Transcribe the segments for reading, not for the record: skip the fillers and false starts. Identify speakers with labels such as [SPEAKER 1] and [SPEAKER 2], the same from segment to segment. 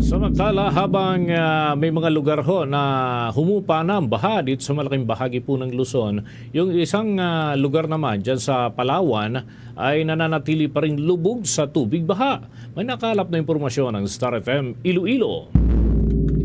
[SPEAKER 1] Samantala, habang may mga lugar ho na humupa na ang baha dito sa malaking bahagi po ng Luzon, yung isang lugar naman dyan sa Palawan ay nananatili pa rin lubog sa tubig baha. May nakalap na impormasyon ng Star FM Iloilo.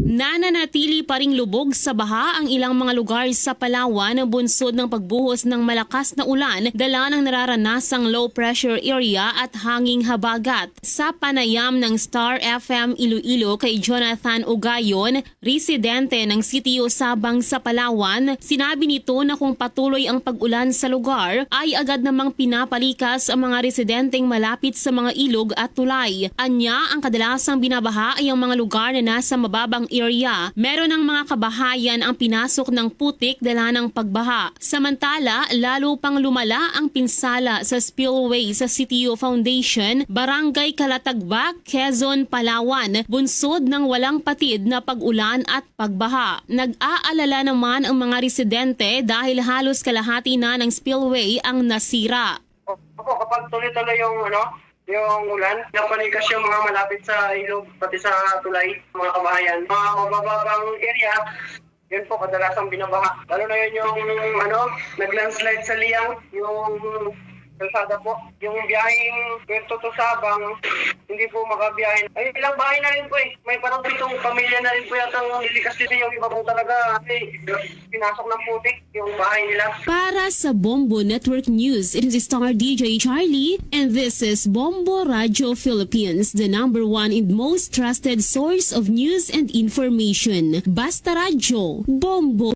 [SPEAKER 2] Nananatili pa ring lubog sa baha ang ilang mga lugar sa Palawan bunsod ng pagbuhos ng malakas na ulan dala ng nararanasang low pressure area at hanging habagat. Sa panayam ng Star FM Iloilo kay Jonathan Ugayon, residente ng sitio Sabang sa Palawan, sinabi nito na kung patuloy ang pag-ulan sa lugar ay agad namang pinapalikas ang mga residenteng malapit sa mga ilog at tulay. Anya, ang kadalasang binabaha ay ang mga lugar na nasa mababang area. Meron ng mga kabahayan ang pinasok ng putik dala ng pagbaha. Samantala, lalo pang lumala ang pinsala sa spillway sa Sitio Foundation, Barangay Calatagbak, Quezon, Palawan, bunsod ng walang patid na pag-ulan at pagbaha. Nag-aalala naman ang mga residente dahil halos kalahati na ng spillway ang nasira.
[SPEAKER 3] Opo, kapag tuloy-tuloy yung ulan, napanikas yung mga malapit sa ilog, pati sa tulay, mga kabahayan. Mga mababang area, yun po kadalasang binabaha. Lalo na yun yung nag-landslide sa Liang, yung kalsada po. Yung biyaheng Puerto to Sabang, hindi po makabiyahin. Ay, ilang bahay na rin po eh. May parang 7 pamilya na rin po yata nilikas dito. Yung iba po talaga, pinasok ng putik yung bahay nila.
[SPEAKER 2] Para sa Bombo Network News, it is Star DJ Charlie, and this is Bombo Radio Philippines, the #1 and most trusted source of news and information. Basta Radio, Bombo.